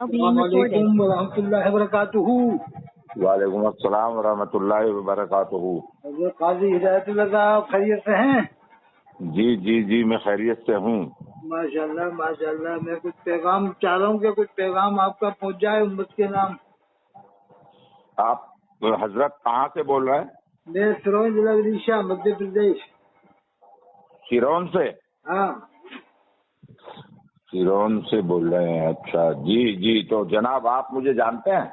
السلام علیکم ورحمۃ اللہ وبرکاتہ۔ وعلیکم السلام ورحمۃ اللہ وبرکاتہ۔ حضرت قاضی ہدایت اللہ صاحب خیریت سے ہیں؟ جی میں خیریت سے ہوں۔ ماشاء اللہ ماشاء اللہ۔ میں کچھ پیغام چاہ رہا ہوں کہ کچھ پیغام آپ کا پہنچ جائے امت کے نام۔ آپ حضرت کہاں سے بول رہے ہیں؟ میں سرون ضلع اڑیسہ مدھیہ پردیش۔ سیرون سے؟ ہاں سیرون سے بول رہے ہیں، اچھا جی تو جناب آپ مجھے جانتے ہیں؟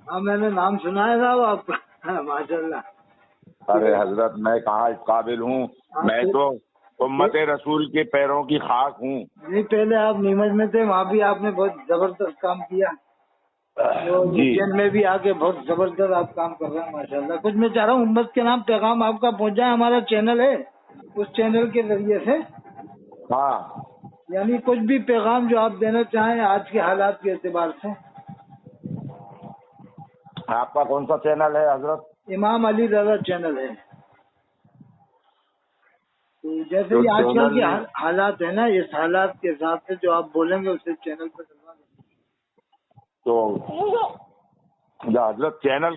ہاں میں نے نام سنا ہے صاحب آپ کا۔ ماشاء اللہ۔ ارے حضرت میں کہاں اس قابل ہوں، میں تو امت رسول کے پیروں کی خاک ہوں۔ نہیں پہلے آپ نیمج میں تھے، وہاں بھی آپ نے بہت زبردست کام کیا جی میں بھی آ کے بہت زبردست آپ کام کر رہے ہیں ماشاء اللہ۔ کچھ میں چاہ رہا ہوں امت کے نام پیغام آپ کا پہنچ جائے۔ ہمارا چینل ہے، اس چینل کے ذریعے سے ہاں، یعنی کچھ بھی پیغام جو آپ دینا چاہیں آج کے حالات کے اعتبار سے۔ آپ کا کون سا چینل ہے حضرت؟ امام علی رضا چینل ہے۔ تو جیسے تو کہ آج کل کے چینل حالات ہیں نا، اس حالات کے حساب سے جو آپ بولیں گے اسے چینل پہ ڈلوا دیں۔ تو حضرت چینل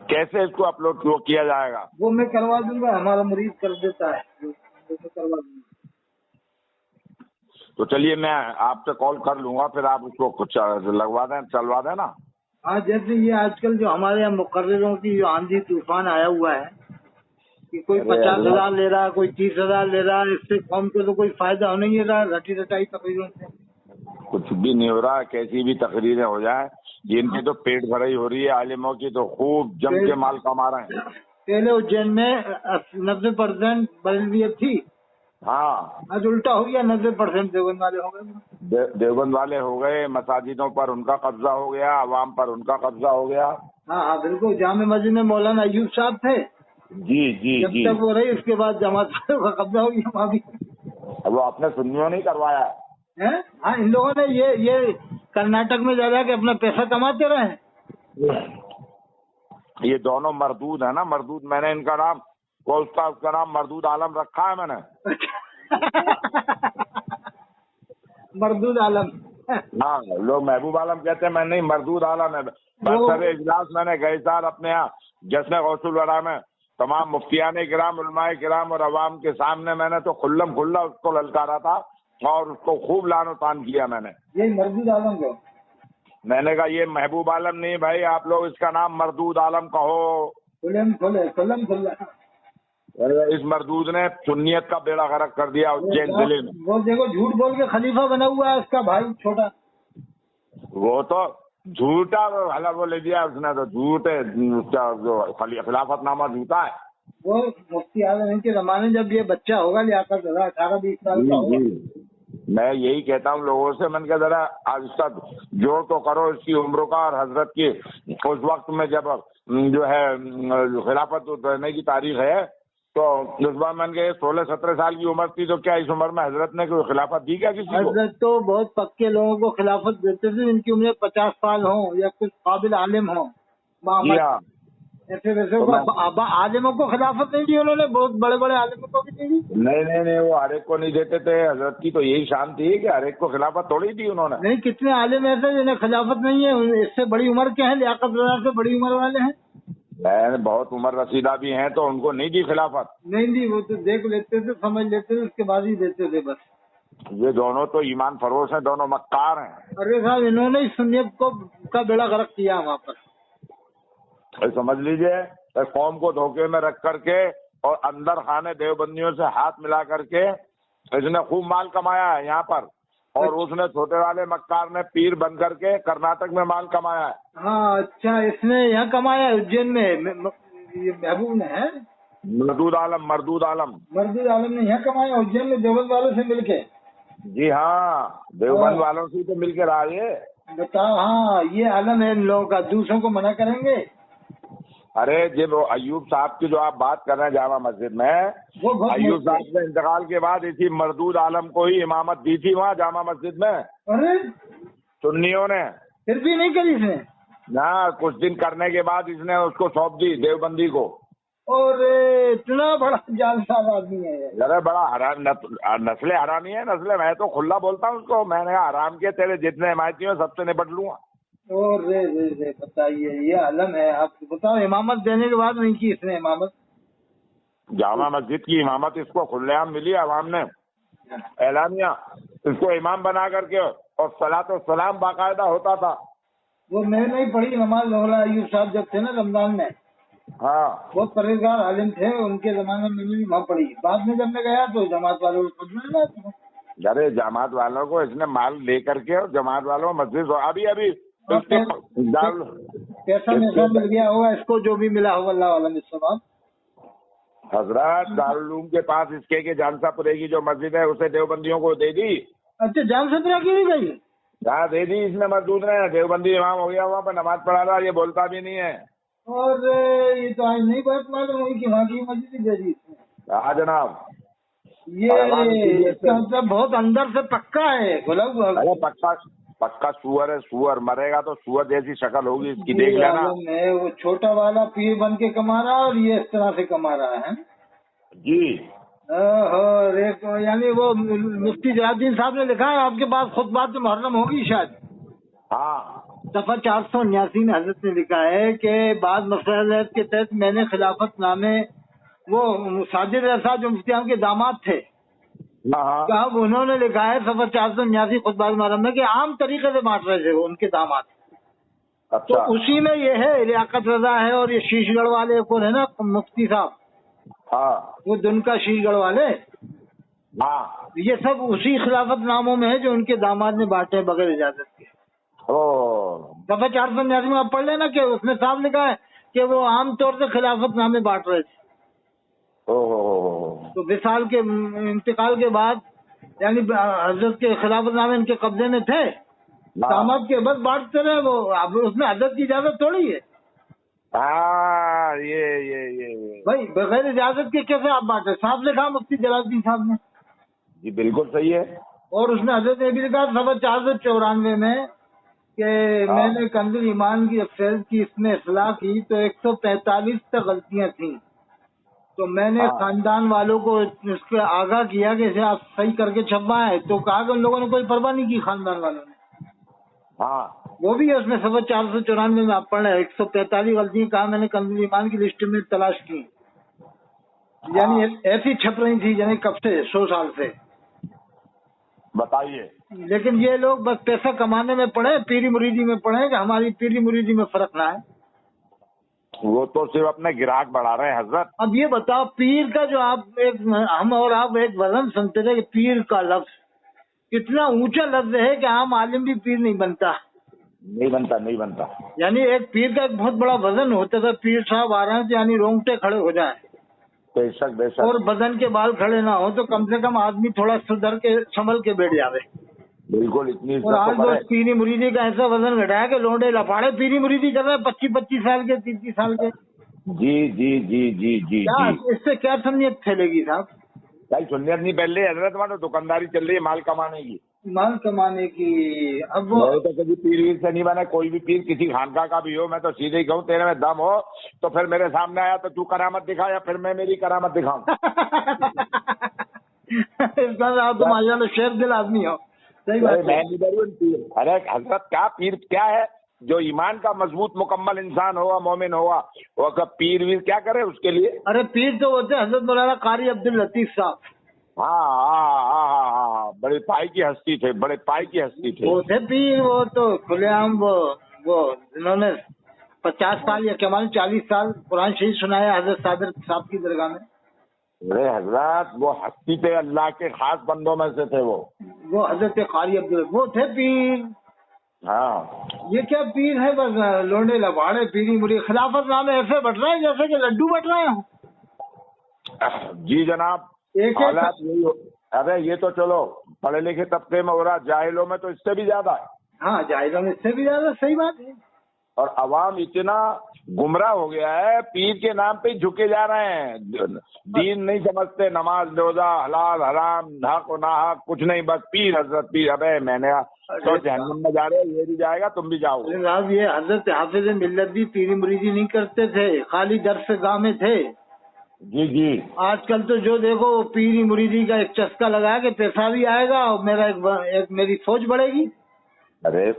کیسے اس کو اپلوڈ کیا جائے گا؟ وہ میں کروا دوں گا، ہمارا مریض کر دیتا ہے، وہ میں کروا دوں گا۔ تو چلیے میں آپ سے کال کر لوں گا، پھر آپ اس کو کچھ چلوا دیں نا۔ ہاں جیسے یہ آج کل جو ہمارے یہاں مقرروں کی جو آندھی طوفان آیا ہوا ہے کہ کوئی 50,000 لے رہا ہے، کوئی 30,000 لے رہا ہے، اس سے قوم کو تو کوئی فائدہ ہو نہیں رہا رٹی رٹائی تقریروں سے۔ کچھ بھی نہیں ہو رہا، کیسی بھی تقریریں ہو جائیں، جن کی تو پیٹ بھرائی ہو رہی ہے، عالموں کی تو خوب جم کے مال کما رہے ہیں۔ پہلے اجین میں 90% بریلویت تھی، ہاں آج الٹا ہو گیا، 90% دیوبند والے ہو گئے۔ دیوبند والے ہو گئے، مساجدوں پر ان کا قبضہ ہو گیا، عوام پر ان کا قبضہ ہو گیا۔ ہاں بالکل۔ جامع مسجد میں مولانا ایوب صاحب تھے، جی جب تک وہ رہی، اس کے بعد جماعت کا قبضہ ہو گیا وہاں بھی۔ وہ اپنے سنیوں نہیں کروایا ہے۔ ہاں ان لوگوں نے یہ کرناٹک میں جا کے اپنا پیسہ کماتے رہے۔ یہ دونوں مردود ہیں نا، مردود۔ میں نے ان کا نام اس کا نام مردود عالم رکھا ہے میں نے۔ مردود عالم۔ ہاں لوگ محبوب عالم کہتے ہیں، میں نہیں، مردود عالم ہے۔ برسر اجلاس میں نے گئے سال اپنے یہاں جشن غوث الورا میں تمام مفتیان کرام، علماء کرام اور عوام کے سامنے میں نے تو کھلم کھلا اس کو للکارا تھا اور اس کو خوب لعن و طعن کیا میں نے۔ یہ مردود عالم کو میں نے کہا یہ محبوب عالم نہیں بھائی، آپ لوگ اس کا نام مردود عالم کہو۔ اس مردود نے سنیت کا بیڑا غرق کر دیا اجین ضلع میں۔ وہ دیکھو جھوٹ بول کے خلیفہ بنا ہوا ہے اس کا بھائی چھوٹا۔ وہ تو جھوٹا حلف وہ لے دیا اس نے، تو جھوٹ ہے، اس کا جو خلافت نامہ جھوٹا ہے۔ وہ مفتی اعظم کے زمانے جب یہ بچہ ہوگا لیاقت ذرا 18-20 سال کا ہوگا۔ میں یہی کہتا ہوں لوگوں سے، میں نے کہا ذرا آج اس کا جوڑ تو کرو اس کی عمروں کا، اور حضرت کی اس وقت میں جب جو ہے خلافت دینے کی تاریخ ہے تو اس بار میں نے کہا 16-17 سال کی عمر تھی، تو کیا اس عمر میں حضرت نے کوئی خلافت دی کیا کسی کو؟ حضرت تو بہت پکے لوگوں کو خلافت دیتے تھے جن کی عمریں 50 سال ہوں یا کچھ قابل عالم ہوں۔ جی ہاں، ایسے ویسے عالموں کو خلافت نہیں دی انہوں نے، بہت بڑے بڑے عالموں کو بھی نہیں دی۔ نہیں وہ ہر ایک کو نہیں دیتے تھے، حضرت کی تو یہی شان تھی کہ ہر ایک کو خلافت تھوڑی دی انہوں نے۔ نہیں، کتنے عالم ایسے جنہیں خلافت نہیں ہے، اس سے بڑی عمر کے ہیں، لیاقت ذرا سے بڑی عمر والے ہیں۔ بہت عمر رسیدہ بھی ہیں تو ان کو نہیں دی خلافت۔ نہیں دی، وہ تو دیکھ لیتے تھے، سمجھ لیتے تھے، اس کے بعد ہی دیتے تھے بس۔ یہ دونوں تو ایمان فروش ہیں، دونوں مکار ہیں۔ ارے صاحب انہوں نے سنیت کا بیڑا غرق کیا وہاں پر۔ سمجھ لیجئے، قوم کو دھوکے میں رکھ کر کے اور اندر خانے دیوبندیوں سے ہاتھ ملا کر کے اس نے خوب مال کمایا ہے یہاں پر، اور اس نے چھوٹے والے مکار نے پیر بن کر کے کرناٹک میں مال کمایا ہے۔ ہاں اچھا، اس نے یہاں کمایا اجین میں، یہ محبوب نے ہے مردود عالم نے یہاں کمایا اجین میں دیوبند والوں سے مل کے۔ جی ہاں، دیوبند والوں سے تو مل کے رہا یہ۔ بتاؤ، ہاں یہ عالم ہے ان لوگوں کا، دوسروں کو منع کریں گے۔ ارے جب ایوب صاحب کی جو آپ بات کر رہے ہیں جامع مسجد میں، ایوب صاحب کے انتقال کے بعد اسی مردود عالم کو ہی امامت دی تھی وہاں جامع مسجد میں ارے سنیوں نے۔ پھر بھی نہیں کری اس نے؟ نہ، کچھ دن کرنے کے بعد اس نے اس کو سونپ دی دیوبندی کو۔ اور اتنا بڑا جعلساز آدمی ہے یہ۔ ذرا بڑا حرام نسل حرامی ہے، نسل میں تو کھلا بولتا ہوں اس کو، میں نے کہا حرام کے تیرے جتنے حمایتی ہو سب سے نپٹ لوں گا۔ اور رے بتائیے، یہ عالم ہے۔ آپ بتاؤ، امامت دینے کے بعد نہیں کی اس نے امامت؟ جامع مسجد کی امامت اس کو کھلے عام ملی، عوام نے اعلانیہ اس کو امام بنا کر کے، اور صلاۃ و سلام باقاعدہ ہوتا تھا۔ وہ میں نہیں پڑھی نماز مولا ایوب صاحب جب تھے نا رمضان میں، ہاں بہت پرہیزگار عالم تھے، ان کے زمانے میں بھی وہاں پڑھی۔ بعد میں جب میں گیا تو جماعت والوں کو پڑھنا تھا۔ ارے جماعت والوں کو اس نے مال لے کر کے، اور جماعت والوں کو مسجد ابھی اس کے پیسہ میسا مل گیا ہوگا اس کو، جو بھی ملا ہوگا اللہ عالم اس سے۔ حضرات دارالعلوم کے پاس اس کے جانسا پورے کی جو مسجد ہے اسے دیوبندیوں کو دے دی۔ اچھا، جان سترہ کی نہیں گئی؟ ہاں دے دی، اس نے مردود نے، دیوبندی امام ہو گیا وہاں پہ نماز پڑھا رہا، یہ بولتا بھی نہیں ہے۔ اور یہ تو آج نہیں بات معلوم ہوئی کہ وہاں کی مسجد دے دی اس نے۔ ہاں جناب، یہ اس کا مطلب بہت اندر سے پکا ہے غلط۔ ارے پکا سور ہے، سور مرے گا تو سور جیسی شکل ہوگی اس کی، دیکھ لینا۔ وہ چھوٹا والا پیر بن کے کما رہا اور یہ اس طرح سے کما رہا ہے جی۔ یعنی وہ مفتی جلال الدین صاحب نے لکھا ہے آپ کے پاس خطبات محرم ہوگی شاید، ہاں صفحہ 479 میں حضرت نے لکھا ہے کہ بعض مسائل کے تحت میں نے خلافت نامے، وہ ساجد رضا جو مفتی صاحب کے داماد تھے، ہاں اب انہوں نے لکھا ہے صفحہ 479 خطبات محرم میں کہ عام طریقے سے بانٹ رہے تھے وہ ان کے داماد۔ تو اچھا اسی میں یہ ہے لیاقت رضا ہے، اور یہ شیش گڑھ والے کون ہے نا مفتی صاحب، ہاں وہ دن کا شیش گڑھ والے، ہاں یہ سب اسی خلافت ناموں میں ہے جو ان کے داماد نے بانٹے بغیر اجازت کے۔ او صفحہ 479 میں آپ پڑھ لینا کہ اس میں صاف لکھا ہے کہ وہ عام طور سے خلافت نامے بانٹ رہے تھے۔ تو وصال کے انتقال کے بعد، یعنی حضرت کے خلافت نامے ان کے قبضے میں تھے، داماد کے بس بانٹتے رہے وہ، اب اس میں حضرت کی اجازت تھوڑی ہے ہاں یہ بھائی، بغیر اجازت کے کیسے آپ بانٹے؟ صاف لکھا مفتی جلال الدین صاحب نے، جی بالکل صحیح ہے۔ اور اس میں حضرت نے بھی لکھا صفحہ 494 میں کہ میں نے کنز ایمان کی اکثریت کی اس میں اصلاح کی تو 145 تک غلطیاں تھیں، تو میں نے خاندان والوں کو اس کے آگاہ کیا کہ اسے آپ صحیح کر کے چھپوائیں، تو کہا کہ ان لوگوں نے کوئی پرواہ نہیں کی خاندان والوں نے۔ ہاں وہ بھی ہے اس میں صفحہ 494 میں آپ پڑھ رہے ہیں 145 غلطیاں، کہا میں نے کنز ایمان کی لسٹ میں تلاش کی، یعنی ایسی چھپ رہی تھی یعنی کب سے 100 سال سے۔ بتائیے، لیکن یہ لوگ بس پیسہ کمانے میں پڑے، پیری مریدی میں پڑے کہ ہماری پیری مریدی میں فرق نہ ہے۔ وہ تو صرف اپنے گراہک بڑھا رہے ہیں حضرت۔ اب یہ بتاؤ، پیر کا جو ہم اور آپ ایک وزن سنتے تھے کہ پیر کا لفظ کتنا اونچا لفظ ہے کہ عام عالم بھی پیر نہیں بنتا، نہیں بنتا۔ یعنی ایک پیر کا ایک بہت بڑا وزن ہوتا تھا، پیر صاحب آ رہے ہیں یعنی رونگٹے کھڑے ہو جائیں، بے شک بے شک۔ اور بدن کے بال کھڑے نہ ہو تو کم سے کم آدمی تھوڑا سدھر کے سنبھل کے بیٹھ جاوے۔ بالکل، اتنی اور آج عزت تو وہ کرے۔ پیری مریدی کا ایسا وزن گھٹایا کہ لونڈے لفاڑے پیری مریدی کر رہے ہیں 25 سال کے، 30 سال کے۔ جی جی جی جی جی کیا جی، اس سے کیا سنیت پھیلے گی صاحب؟ بھائی سنیت نہیں پہلے حضرت، وہاں دکانداری چل رہی ہے مال کمانے کی، مال کمانے کی۔ اب وہ میں تو کبھی پیر ویر سے نہیں بنا، کوئی بھی پیر کسی خانقاہ کا بھی ہو، میں تو سیدھے ہی کہوں تیرے میں دم ہو تو پھر میرے سامنے آیا تو کرامت دکھا، یا پھر میں میری کرامت دکھاؤں۔ اس کا تم ماشاءاللہ شیر دل آدمی ہو، صحیح بات ہے۔ میں نہیں ڈروں پیر، ارے حضرت کیا پیر کیا ہے؟ جو ایمان کا مضبوط مکمل انسان ہوگا، مومن ہوگا، وہ پیر ویر کیا کرے اس کے لیے؟ ارے پیر تو ہوتے حضرت مولانا قاری عبداللطیف صاحب، ہاں بڑے پائی کی ہستی تھے، بڑے پائی کی ہستی تھے وہ تھے پیر، وہ تو کھلے عام وہ انہوں نے 50 سال یا کمال 40 سال قرآن شریف سنایا حضرت صادر صاحب کی درگاہ میں۔ ارے حضرات وہ ہستی تھے، اللہ کے خاص بندوں میں سے تھے وہ حضرت قاری عبداللطیف وہ تھے پیر۔ ہاں یہ کیا پیر ہے، بس لونڈے لباڑے پیری مری، خلافت نامے ایسے بٹ رہے ہیں جیسے کہ لڈو بٹ رہے ہوں۔ جی جناب، ایک حالات یہی ارے یہ تو چلو پڑھے لکھے طبقے میں ہو رہا، جاہلوں میں تو اس سے بھی زیادہ ہے۔ ہاں جائزہ میں اس سے بھی زیادہ، صحیح بات ہے۔ اور عوام اتنا گمراہ ہو گیا ہے، پیر کے نام پہ ہی جھکے جا رہے ہیں، دین نہیں سمجھتے، نماز روزہ حلال حرام حق و ناحق کچھ نہیں، بس پیر حضرت پیر۔ ابے میں نے تو جہنم میں جا رہے یہ بھی جائے گا تم بھی جاؤ۔ یہ حضرت حافظ ملت بھی پیری مریدی نہیں کرتے تھے، خالی درس گاہ میں تھے، جی جی آج کل تو جو دیکھو پیری مریدی کا ایک چسکا لگا کے پیسہ بھی آئے گا اور ایک میری فوج بڑھے گی. ارے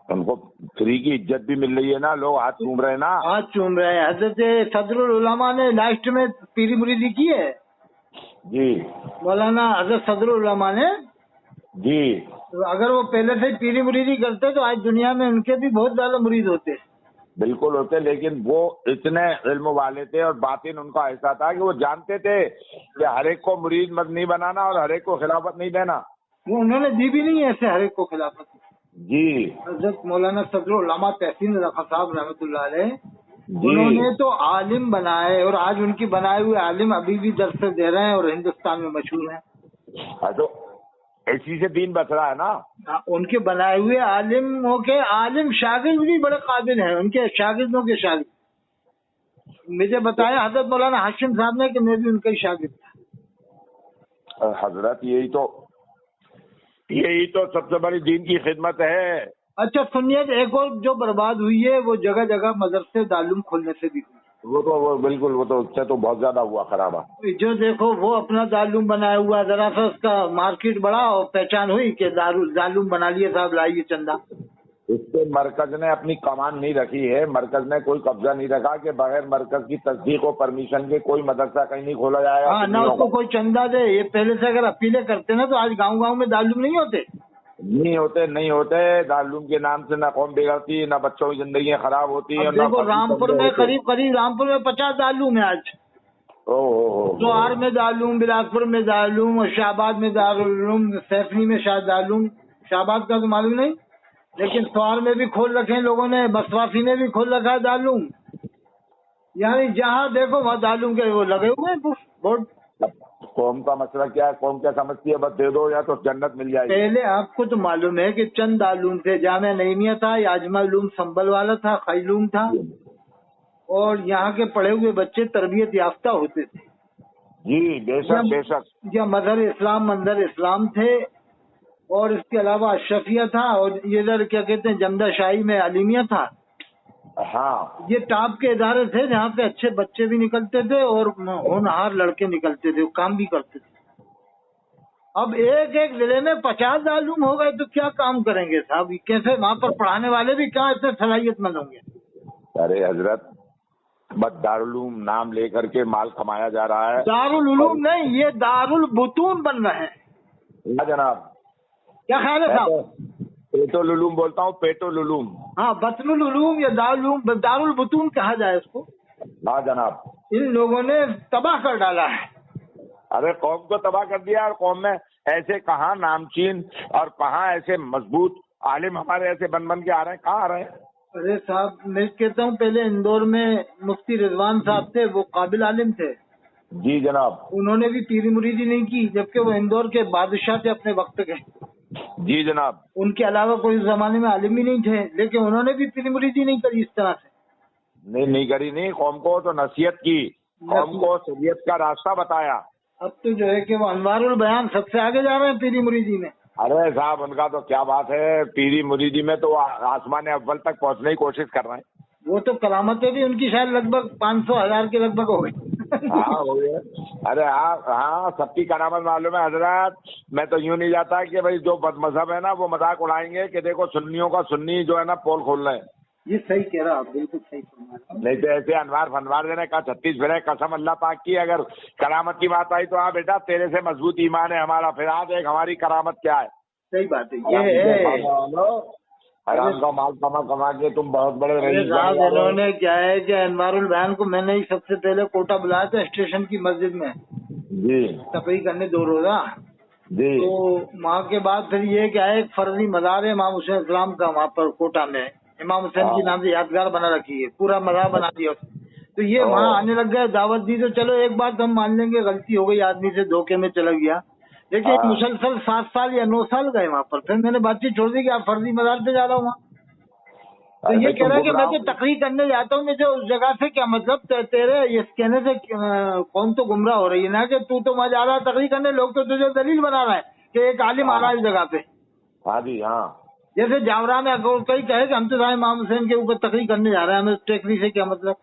ان کو فری کی عزت بھی مل رہی ہے نا, لوگ ہاتھ چوم رہے ہیں نا. ہاتھ چوم رہے ہیں. حضرت صدر العلماء نے لاسٹ میں پیری مریدی کی ہے. جی مولانا حضرت صدر العلماء نے. جی اگر وہ پہلے سے پیری مریدی کرتے تو آج دنیا میں ان کے بھی بہت زیادہ مرید ہوتے. بالکل ہوتے, لیکن وہ اتنے علم والے تھے اور باطن ان کا ایسا تھا کہ وہ جانتے تھے کہ ہر ایک کو مرید مت نہیں بنانا اور ہر ایک کو خلافت نہیں دینا. وہ انہوں نے دی بھی نہیں ایسے ہر ایک کو خلافت. جی حضرت مولانا صدر العلماء تحسین رضا صاحب رحمۃ اللہ علیہ, جی انہوں نے تو عالم بنائے اور آج ان کی بنائے ہوئے عالم ابھی بھی درس دے رہے ہیں اور ہندوستان میں مشہور ہیں. تو اسی سے دین بچ رہا ہے نا. ان کے بنائے ہوئے عالموں کے عالم شاگرد بھی بڑے قابل ہیں, ان کے شاگردوں کے شاگرد. مجھے بتایا حضرت مولانا ہاشم صاحب نے کہ میں بھی ان کا ہی شاگرد تھا. حضرت یہی تو سب سے بڑی دین کی خدمت ہے. اچھا سنیے, ایک اور جو برباد ہوئی ہے وہ جگہ جگہ مدرسے تعلیم کھولنے سے بھی ہوئی. وہ بالکل, وہ تو اس سے تو بہت زیادہ ہوا خراب. جو دیکھو وہ اپنا دارالعلوم بنایا ہوا, ذرا سا اس کا مارکیٹ بڑا اور پہچان ہوئی کہ دارالعلوم بنا لیے صاحب, لائیے چندہ. اس پہ مرکز نے اپنی کمان نہیں رکھی ہے, مرکز نے کوئی قبضہ نہیں رکھا کہ بغیر مرکز کی تصدیق و پرمیشن کے کوئی مدرسہ کہیں نہیں کھولا جائے گا. ہاں, نہ اس کو کوئی چندہ دے. یہ پہلے سے اگر اپیلیں کرتے نا تو آج گاؤں گاؤں میں دارالعلوم نہیں ہوتے. دارالعلوم کے نام سے نہ قوم بگڑتی, نہ بچوں کی زندگیاں خراب ہوتی ہیں. اب دیکھو رامپور میں قریب رامپور میں 50 دارالعلوم ہے آج. سوہار میں دارالعلوم, بلاسپور میں دارالعلوم, اور شاہباد میں دارالعلوم, سیفنی میں شاید دارالعلوم. شاہباد کا تو معلوم نہیں, لیکن سوہار میں بھی کھول رکھے ہیں لوگوں نے, بسواسی میں بھی کھول رکھا ہے دارالعلوم. یعنی جہاں دیکھو وہاں دارالعلوم کے وہ لگے ہوئے ہیں بورڈ. قوم کا مسئلہ کیا ہے, قوم کیا سمجھتی ہے, بس دے دو یا تو جنت مل جائے گی. پہلے آپ کو تو معلوم ہے کہ چند دارالعلوم تھے, جامعہ نعیمیہ تھا, اجماع علوم سنبل والا تھا, خیلوم تھا, اور یہاں کے پڑھے ہوئے بچے تربیت یافتہ ہوتے تھے. جی بے شک. یا مظہر اسلام منظر اسلام تھے, اور اس کے علاوہ اشرفیہ تھا, اور ادھر کیا کہتے ہیں جمدہ شاہی میں علیمیہ تھا. ہاں, یہ ٹاپ کے ادارے تھے جہاں پہ اچھے بچے بھی نکلتے تھے اور ہونہار لڑکے نکلتے تھے, کام بھی کرتے تھے. اب ایک ایک ضلع میں 50 دارالعلوم ہو گئے تو کیا کام کریں گے صاحب, کیسے وہاں پر پڑھانے والے بھی کہاں اتنے صلاحیت مند ہوں گے. ارے حضرت بس دارالعلوم نام لے کر کے مال کمایا جا رہا ہے. دارالعلوم نہیں, یہ دارالبطون بن رہے ہیں. جناب کیا خیال ہے صاحب؟ پیٹو العلوم بولتا ہوں, پیٹو العلوم. ہاں, بطن العلوم یا دارالبطون کہا جائے اس کو. ہاں جناب, ان لوگوں نے تباہ کر ڈالا ہے. ارے قوم کو تباہ کر دیا, اور قوم میں ایسے کہاں نامچین اور کہاں ایسے مضبوط عالم ہمارے ایسے بن کے آ رہے ہیں, کہاں آ رہے ہیں. ارے صاحب میں کہتا ہوں, پہلے اندور میں مفتی رضوان صاحب تھے, وہ قابل عالم تھے. جی جناب. انہوں نے بھی پیری مریدی نہیں کی, جبکہ وہ اندور کے بادشاہ تھے اپنے وقت کے. جی جناب. ان کے علاوہ کوئی زمانے میں عالم ہی نہیں تھے, لیکن انہوں نے بھی پیری مریدی نہیں کری اس طرح سے. نہیں کری, نہیں. قوم کو تو نصیحت کی, قوم کو شریعت کا راستہ بتایا. اب تو جو ہے کہ وہ انوار البیان سب سے آگے جا رہے ہیں پیری مریدی میں. ارے صاحب ان کا تو کیا بات ہے, پیری مریدی میں تو آسمان اول تک پہنچنے کی کوشش کر رہے ہیں. وہ تو کرامتیں بھی ان کی شاید لگ بھگ 500,000 کے لگ بھگ ہو گئی. ہاں ہو گئے. ارے ہاں سب کی کرامت معلوم ہے حضرات. میں تو یوں نہیں جاتا کہ بھائی جو بد مذہب ہے نا وہ مذاق اڑائیں گے کہ دیکھو سنیوں کا سنی جو ہے نا پول کھول رہے ہیں. یہ صحیح کہہ رہا, آپ بالکل صحیح فرما رہے ہیں. نہیں تو ایسے انوار فنوار دینے کا 36 پھرے قسم اللہ پاک کی, اگر کرامت کی بات آئی تو ہاں بیٹا تیرے سے مضبوط ایمان ہے ہمارا, پھر آج ایک ہماری کرامت کیا ہے. صحیح بات ہے, یہ ہے حرام کا مال کما کے تم بہت بڑے رئیس. انہوں نے کیا ہے کہ انوار البیان کو میں نے ہی سب سے پہلے کوٹا بلایا تھا اسٹیشن کی مسجد میں جی تقریر کرنے 2 روزہ. جی. تو وہاں کے بعد پھر یہ کیا ہے, ایک فرضی مزار ہے امام حسین اسلام کا وہاں پر کوٹا میں, امام حسین کی نام سے یادگار بنا رکھی ہے, پورا مزار بنا دیا. تو یہ وہاں آنے لگ گئے, دعوت دی تو چلو ایک بات ہم مان لیں گے غلطی ہو گئی, آدمی سے دھوکے میں چلا گیا. لیکن مسلسل 7 سال یا 9 سال گئے وہاں پر, پھر میں نے بات چیت چھوڑ دی کہ آپ فرضی مزار پہ جا رہا ہوں وہاں. تو یہ کہہ رہا ہے کہ میں تو تقریر کرنے جاتا ہوں, مجھے اس جگہ سے کیا مطلب, تیرے یہ کہنے سے قوم تو گمراہ ہو رہی ہے نا, کہ تو وہاں جا رہا ہے تقریر کرنے, لوگ تو تجھے دلیل بنا رہا ہے کہ ایک عالم آ رہا ہے اس جگہ پہ. ہاں جی ہاں. جیسے جاورا میں کئی کہے کہ ہم تو امام حسین کے اوپر تقریر کرنے جا رہے ہیں, ہمیں ٹیکری سے کیا مطلب.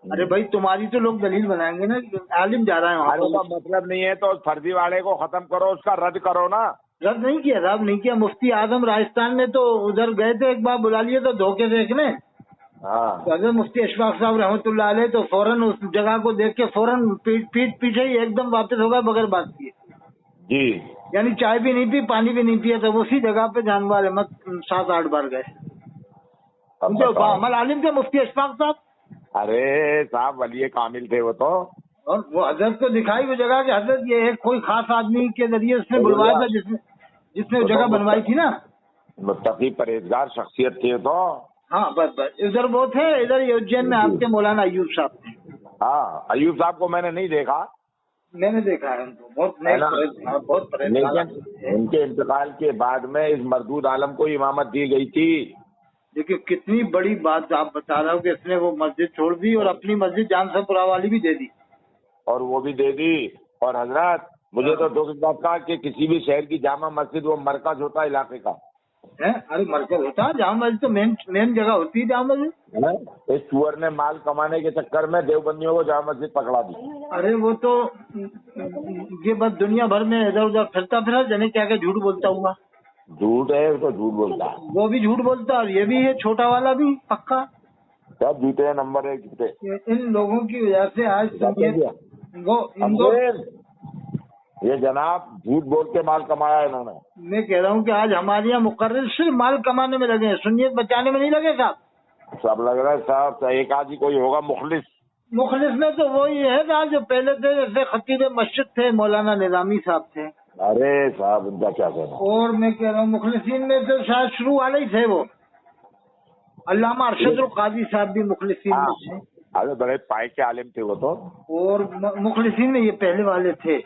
ارے بھائی تمہاری تو لوگ دلیل بنائیں گے نا، عالم جا رہا ہے وہاں ارے کا پر، مطلب نہیں ہے تو فرضی والے کو ختم کرو، اس کا رد کرو نا. رد نہیں کیا، رد نہیں کیا. مفتی اعظم راجستھان میں تو ادھر گئے تھے ایک بار، بلا لیے تو دھوکے سے دیکھنے. ہاں تو حضرت مفتی اشفاق صاحب رحمۃ اللہ علیہ تو فوراً اس جگہ کو دیکھ کے فوراً پیٹ پیچھے ہی ایک دم واپس ہو گئے بغیر بات کیے. جی. یعنی چائے بھی نہیں پی، پانی بھی نہیں پیا، تو اسی جگہ پہ جانور احمد 7-8 بار گئے. اب ان کے بتاؤ. باعمل عالم تھے مفتی اشفاق صاحب، ارے صاحب ولی کامل تھے وہ تو. اور وہ حضرت کو دکھائی وہ جگہ کہ حضرت یہ ایک کوئی خاص آدمی کے ذریعے اس نے بلوایا تھا جس نے وہ جگہ بنوائی تھی نا. متقی پرہیزگار شخصیت تھی تو. ہاں بس ادھر وہ تھے، ادھر یہ اجین میں آپ کے مولانا ایوب صاحب تھے. ہاں ایوب صاحب کو میں نے نہیں دیکھا، میں نے دیکھا ہے ان کو، بہت ہے نیک نا، پرہیزگار، بہت پرہیزگار لیکن آدمی تھے. ان کے انتقال کے بعد میں اس مردود عالم کو امامت دی گئی تھی. دیکھیے کتنی بڑی بات آپ بتا رہا ہوں کہ اس نے وہ مسجد چھوڑ دی اور اپنی مسجد جان سے پورا والی بھی دے دی. اور وہ بھی دے دی. اور حضرت مجھے تو دکھ اس بات کا کہ کسی بھی شہر کی جامع مسجد وہ مرکز ہوتا ہے علاقے کا. ارے مرکز ہوتا ہے جامع مسجد، تو مین جگہ ہوتی ہے جامع مسجد. ہے نا؟ اس چور نے مال کمانے کے چکر میں دیوبندیوں کو جامع مسجد پکڑا دی. ارے وہ تو یہ بس دنیا بھر میں ادھر ادھر پھرتا پھرا جانے کیا کہ جھوٹ بولتا ہوں گا. جھوٹ ہے تو جھوٹ بولتا ہے. وہ بھی جھوٹ بولتا ہے اور یہ بھی ہے چھوٹا والا بھی پکا. سب جھوٹے ہیں، نمبر 1 جھوٹے. ان لوگوں کی وجہ سے آج سنیے وہ یہ جناب جھوٹ بول کے مال کمایا انہوں نے. میں کہہ رہا ہوں کہ آج ہمارے یہاں مقرر صرف مال کمانے میں لگے ہیں، سنیت بچانے میں نہیں لگے صاحب. سب لگ رہا ہے صاحب ایک آدھ ہی کوئی ہوگا مخلص. مخلص میں تو وہی ہے نا جو پہلے تھے، جیسے خطیب مسجد تھے مولانا نظامی صاحب تھے. ارے صاحب ان کا کیا کہنا. اور میں کہہ رہا ہوں مخلصین میں تو شاید شروع والے ہی تھے وہ. علامہ ارشد القاضی صاحب بھی مخلصین میں تھے. ارے بڑے پائے کے عالم تھے وہ تو. اور مخلصین میں یہ پہلے والے تھے.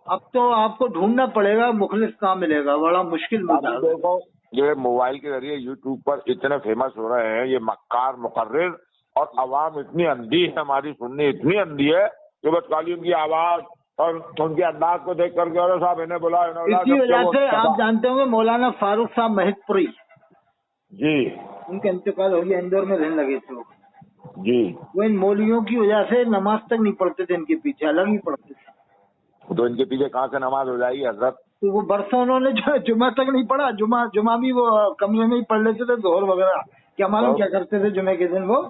اب تو آپ کو ڈھونڈنا پڑے گا مخلص کہاں ملے گا، بڑا مشکل مزاج. دیکھو یہ موبائل کے ذریعے یوٹیوب پر اتنے فیمس ہو رہے ہیں یہ مکار مقرر، اور عوام اتنی اندھی ہے، ہماری سننی اتنی اندھی ہے کہ بس خالی ان کی آواز اور ان کے انداز کو دیکھ کر کے اور صاحب انہیں بلا. اسی وجہ سے آپ جانتے ہوں گے مولانا فاروق صاحب مہت پوری جی ان کا انتقال ہو گیا، اندور میں رہنے لگے تھے وہ. جی. وہ ان مولویوں کی وجہ سے نماز تک نہیں پڑھتے تھے، ان کے پیچھے الگ ہی پڑھتے تھے. تو ان کے پیچھے کہاں سے نماز ہو جائے گی حضرت. تو وہ برسوں انہوں نے جو جمعہ تک نہیں پڑھا، جمعہ بھی وہ کمرے میں ہی پڑھ لیتے تھے، ظہر وغیرہ کیا معلوم کیا کرتے تھے جمعے کے دن وہ.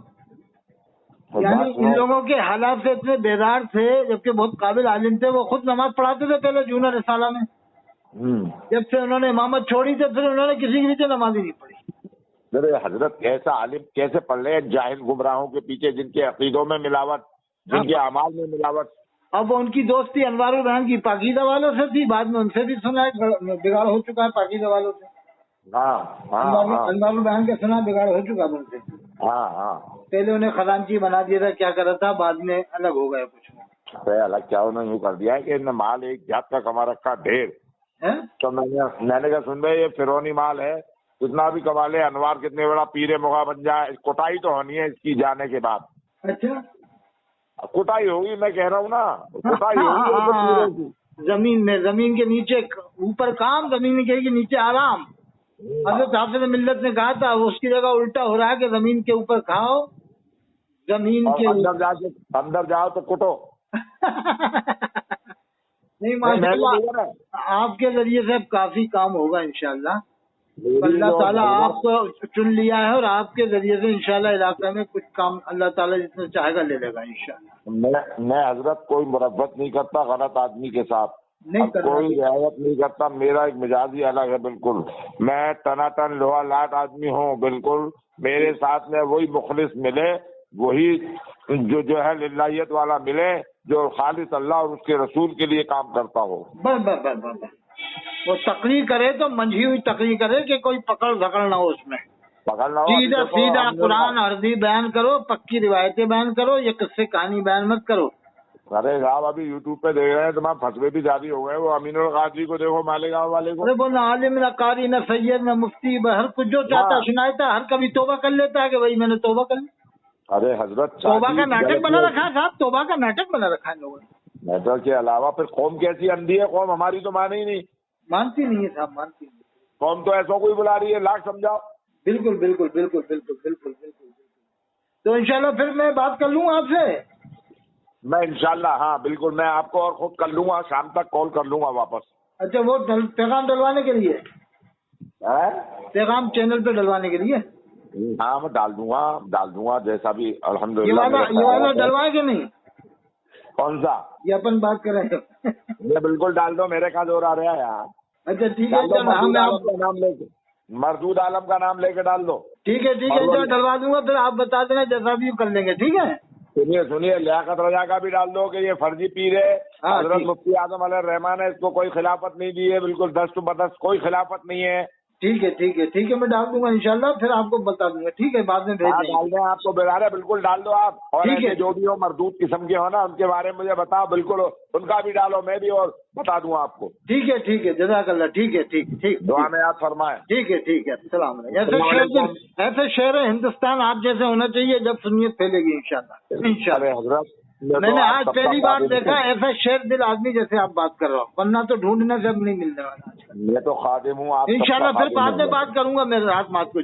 یعنی ان لوگوں کے حالات سے اتنے بیدار تھے، جبکہ بہت قابل عالم تھے. وہ خود نماز پڑھاتے تھے پہلے جونر رسالہ میں. جب سے انہوں نے امامت چھوڑی تو پھر انہوں نے کسی کے پیچھے نماز ہی نہیں پڑھی. میرے حضرت ایسا عالم کیسے پڑھ رہے ہیں جاہل گمراہوں کے پیچھے، جن کے عقیدوں میں ملاوٹ، جن کے اعمال میں ملاوٹ. اب ان کی دوستی انوار البیان کی پاکیزہ والوں سے تھی، بعد میں ان سے بھی سنا ہے بگاڑ ہو چکا ہے پاکیزہ والوں سے. انوار البیان کا سنا بگاڑ ہو چکا ان سے. پہلے انہیں خزانچی بنا دیا تھا، کیا کرا تھا، بعد میں الگ ہو گئے کچھ. الگ کیا انہوں نے یوں کر دیا ہے کہ انہیں مال ایک جات کا کما رکھا ڈھیر. تو میں نے کہا سن بھائی یہ فرونی مال ہے، کتنا بھی کما لے. انوار کتنے بڑا پیر مغا بن جائے، کوٹائی تو ہونی ہے اس کی جانے کے بعد. اچھا کوٹائی ہوگی، میں کہہ رہا ہوں نا کوٹائی ہوگی. زمین میں، زمین کے نیچے اوپر کام، زمین کے نیچے آرام. حضرت حافظ ملت نے کہا تھا، اس کی جگہ الٹا ہو رہا ہے کہ زمین کے اوپر کھاؤ، زمین کے اندر جاؤ تو کٹو. نہیں ماشاءاللہ آپ کے ذریعے سے کافی کام ہوگا انشاءاللہ. اللہ تعالیٰ آپ کو چن لیا ہے اور آپ کے ذریعے سے انشاءاللہ علاقے میں کچھ کام اللہ تعالیٰ جتنا چاہے گا لے لے گا انشاءاللہ. میں حضرت کوئی مربت نہیں کرتا غلط آدمی کے ساتھ، کوئی رعایت نہیں کرتا. میرا ایک مزاج ہی الگ ہے بالکل. میں ٹناٹن لوہا لاٹ آدمی ہوں بالکل. میرے ساتھ میں وہی مخلص ملے، وہی جو ہے للہیت والا ملے، جو خالص اللہ اور اس کے رسول کے لیے کام کرتا ہو. بس وہ تقریر کرے تو منجھی ہوئی تقریر کرے کہ کوئی پکڑ دھکڑ نہ ہو، اس میں پکڑنا ہو. سیدھا قرآن عربی بیان کرو، پکی روایتیں بیان کرو، یہ قصے کہانی بیان مت کرو. ارے صاحب ابھی یوٹیوب پہ دیکھ رہے ہیں تمہارے فتوے بھی جاری ہو گئے. وہ امین القادری کو دیکھو، مالیگاؤں والے کو. ارے وہ نہ عالم نہ قاری نہ سید نہ مفتی، ہر کچھ جو چاہتا سناتا، ہر کبھی توبہ کر لیتا ہے کہ بھائی میں نے توبہ کر لی. ارے حضرت توبہ کا ناٹک بنا رکھا ہے صاحب، توبہ کا ناٹک بنا رکھا ہے لوگوں نے. ناٹک کے علاوہ پھر قوم کیسی اندھی ہے، قوم ہماری تو مانے ہی نہیں. مانتی نہیں ہے صاحب، مانتی نہیں. قوم تو ایسا کوئی بلا رہی ہے، لاکھ سمجھاؤ. بالکل بالکل بالکل بالکل بالکل بالکل. تو انشاءاللہ پھر میں بات کر لوں آپ سے. میں انشاءاللہ ہاں بالکل میں آپ کو اور خود کر لوں گا, شام تک کال کر لوں گا واپس. اچھا وہ پیغام ڈلوانے کے لیے, پیغام چینل پہ ڈلوانے کے لیے. ہاں میں ڈال دوں گا جیسا بھی یہ الحمدللہ. والا ڈلوائے کہ نہیں؟ کون سا؟ یہ اپن بات کر رہے ہیں. یہ بالکل ڈال دو, میرے کہاں زور آ رہا ہے یار. اچھا ٹھیک ہے, مردود عالم کا نام لے کے, مردود عالم کا نام لے کے ڈال دو. ٹھیک ہے جو ڈلوا دوں گا, پھر آپ بتا دینا جیسا بھی کر لیں گے. ٹھیک ہے. سنیے لیاقت رضا کا بھی ڈال دو کہ یہ فرضی پیر ہے. حضرت مفتی اعظم علیہ الرحمٰن نے اس کو کوئی خلافت نہیں دی ہے, بالکل دست بدست کوئی خلافت نہیں ہے. ٹھیک ہے میں ڈال دوں گا انشاءاللہ, پھر آپ کو بتا دوں گا. ٹھیک ہے, بعد میں بھیج دیں. ڈال دیں, آپ کو بتا رہے بالکل ڈال دو آپ. اور ایسے جو بھی ہو مردود قسم کے ہو نا, ان کے بارے میں مجھے بتاؤ, بالکل ان کا بھی ڈالو, میں بھی اور بتا دوں آپ کو. ٹھیک ہے جزاک اللہ. ٹھیک ہے دعا میں یاد فرمائیں. ٹھیک ہے السلام علیکم. ایسے شہر ہندوستان آپ جیسے ہونا چاہیے, جب سنیت پھیلے گی انشاءاللہ. حضرت میں نے آج پہلی بار دیکھا ایسا شیر دل آدمی جیسے آپ بات کر رہا ہوں, ورنہ تو ڈھونڈنے سے اب نہیں ملنے والا. میں تو خادم ہوں آپ. انشاءاللہ پھر بعد میں بات کروں گا میرے ہاتھ مات کو.